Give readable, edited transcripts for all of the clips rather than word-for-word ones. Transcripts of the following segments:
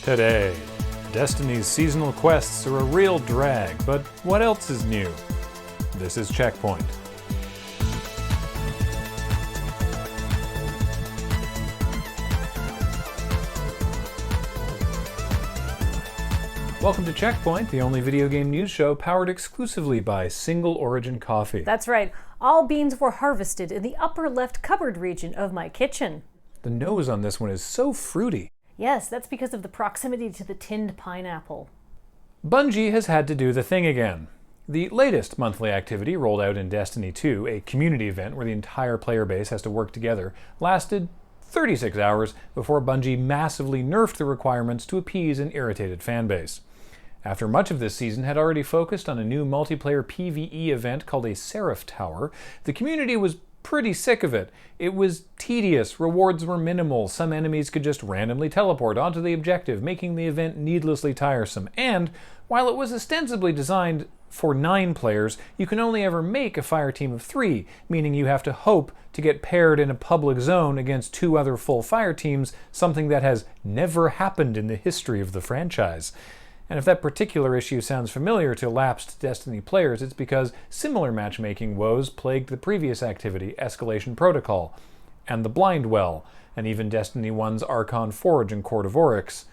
Today, Destiny's seasonal quests are a real drag, but what else is new? This is CheckPoint. Welcome to CheckPoint, the only video game news show powered exclusively by single origin coffee. That's right. All beans were harvested in the upper left cupboard region of my kitchen. The nose on this one is so fruity. Yes, that's because of the proximity to the tinned pineapple. Bungie has had to do the thing again. The latest monthly activity rolled out in Destiny 2, a community event where the entire player base has to work together, lasted 36 hours before Bungie massively nerfed the requirements to appease an irritated fanbase. After much of this season had already focused on a new multiplayer PvE event called a Seraph Tower, the community was pretty sick of it. It was tedious, rewards were minimal, some enemies could just randomly teleport onto the objective, making the event needlessly tiresome, and while it was ostensibly designed for 9 players, you can only ever make a fire team of 3, meaning you have to hope to get paired in a public zone against 2 other full fire teams, something that has never happened in the history of the franchise. And if that particular issue sounds familiar to lapsed Destiny players, it's because similar matchmaking woes plagued the previous activity, Escalation Protocol, and the Blind Well, and even Destiny 1's Archon Forge and Court of Oryx.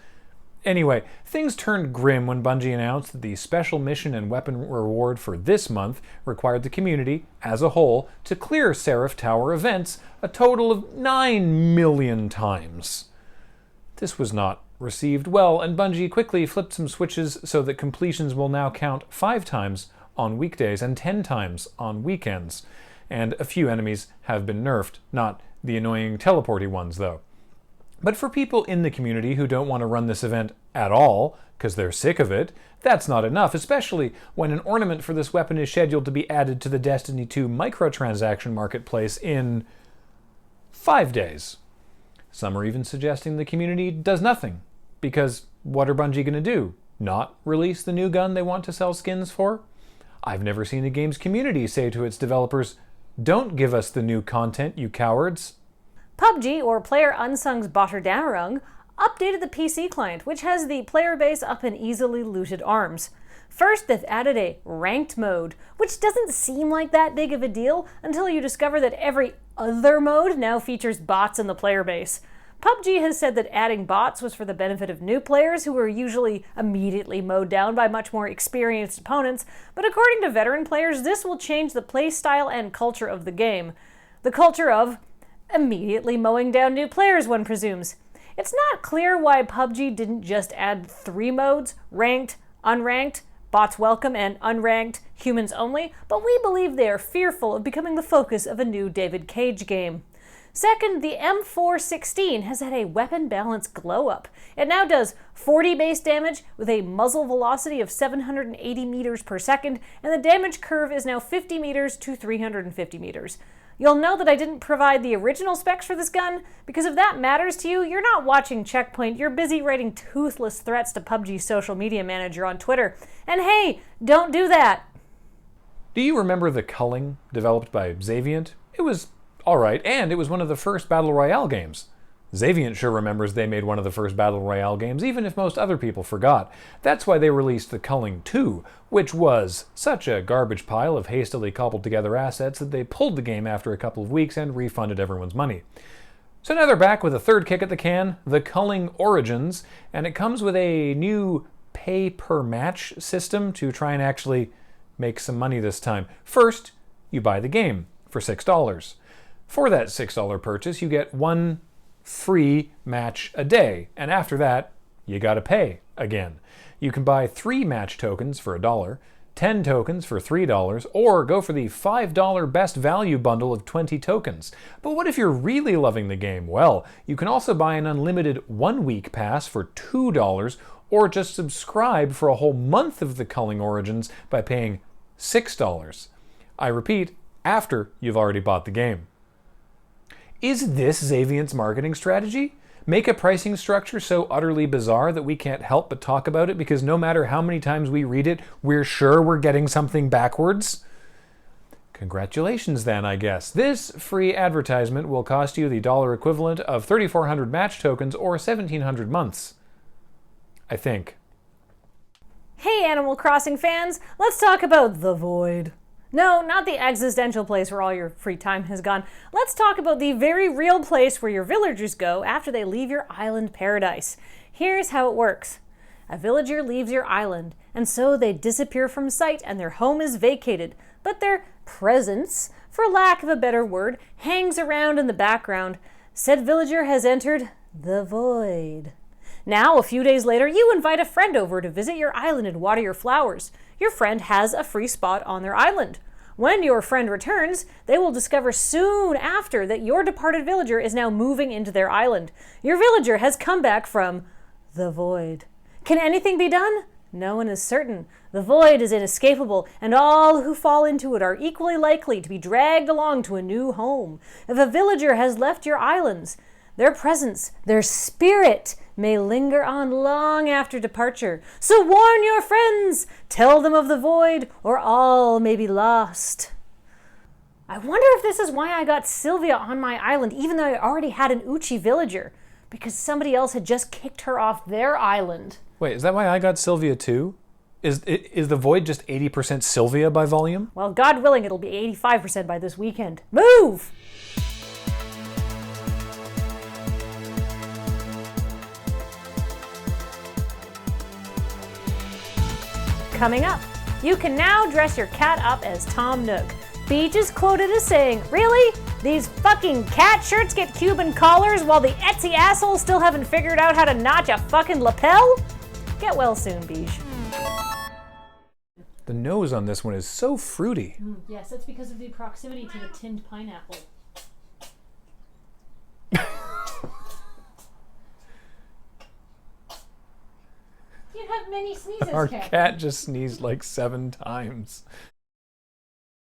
Anyway, things turned grim when Bungie announced that the special mission and weapon reward for this month required the community, as a whole, to clear Seraph Tower events a total of 9 million times. This was not received well, and Bungie quickly flipped some switches so that completions will now count 5 times on weekdays and 10 times on weekends. And a few enemies have been nerfed, not the annoying teleporty ones though. But for people in the community who don't want to run this event at all, because they're sick of it, that's not enough, especially when an ornament for this weapon is scheduled to be added to the Destiny 2 microtransaction marketplace in 5 days. Some are even suggesting the community does nothing. Because what are Bungie going to do? Not release the new gun they want to sell skins for? I've never seen a game's community say to its developers, "Don't give us the new content, you cowards." PUBG, or Player Unsung's Botterdamerung, updated the PC client, which has the player base up in easily looted arms. First, they've added a ranked mode, which doesn't seem like that big of a deal until you discover that every other mode now features bots in the player base. PUBG has said that adding bots was for the benefit of new players who were usually immediately mowed down by much more experienced opponents, but according to veteran players, this will change the playstyle and culture of the game. The culture of immediately mowing down new players, one presumes. It's not clear why PUBG didn't just add 3 modes, ranked, unranked, bots welcome, and unranked, humans only, but we believe they are fearful of becoming the focus of a new David Cage game. Second, the M416 has had a weapon balance glow up. It now does 40 base damage with a muzzle velocity of 780 meters per second, and the damage curve is now 50 meters to 350 meters. You'll know that I didn't provide the original specs for this gun, because if that matters to you, you're not watching CheckPoint, you're busy writing toothless threats to PUBG's social media manager on Twitter. And hey, don't do that! Do you remember the Culling, developed by Xaviant? It was alright, and it was one of the first Battle Royale games. Xaviant sure remembers they made one of the first Battle Royale games, even if most other people forgot. That's why they released the Culling 2, which was such a garbage pile of hastily cobbled together assets that they pulled the game after a couple of weeks and refunded everyone's money. So now they're back with a third kick at the can, the Culling Origins, and it comes with a new pay-per-match system to try and actually make some money this time. First, you buy the game for $6. For that $6 purchase, you get 1 free match a day, and after that, you gotta pay again. You can buy 3 match tokens for $1, 10 tokens for $3, or go for the $5 best value bundle of 20 tokens. But what if you're really loving the game? Well, you can also buy an unlimited 1-week pass for $2, or just subscribe for a whole month of the Culling Origins by paying $6. I repeat, after you've already bought the game. Is this Xaviant's marketing strategy? Make a pricing structure so utterly bizarre that we can't help but talk about it because no matter how many times we read it, we're sure we're getting something backwards? Congratulations then, I guess. This free advertisement will cost you the dollar equivalent of 3,400 match tokens or 1,700 months. I think. Hey Animal Crossing fans, let's talk about the Void. No, not the existential place where all your free time has gone. Let's talk about the very real place where your villagers go after they leave your island paradise. Here's how it works. A villager leaves your island, and so they disappear from sight and their home is vacated, but their presence, for lack of a better word, hangs around in the background. Said villager has entered the Void. Now, a few days later, you invite a friend over to visit your island and water your flowers. Your friend has a free spot on their island. When your friend returns, they will discover soon after that your departed villager is now moving into their island. Your villager has come back from the Void. Can anything be done? No one is certain. The Void is inescapable, and all who fall into it are equally likely to be dragged along to a new home. If a villager has left your islands, their presence, their spirit, may linger on long after departure. So warn your friends, tell them of the Void, or all may be lost. I wonder if this is why I got Sylvia on my island, even though I already had an Uchi villager, because somebody else had just kicked her off their island. Wait, is that why I got Sylvia too? Is the Void just 80% Sylvia by volume? Well, God willing, it'll be 85% by this weekend. Move! Coming up, you can now dress your cat up as Tom Nook. Beach is quoted as saying, "Really? These fucking cat shirts get Cuban collars while the Etsy assholes still haven't figured out how to notch a fucking lapel?" Get well soon, Beach. The nose on this one is so fruity. Yes, that's because of the proximity to the tinned pineapple. You have many sneezes, Our cat just sneezed like 7 times.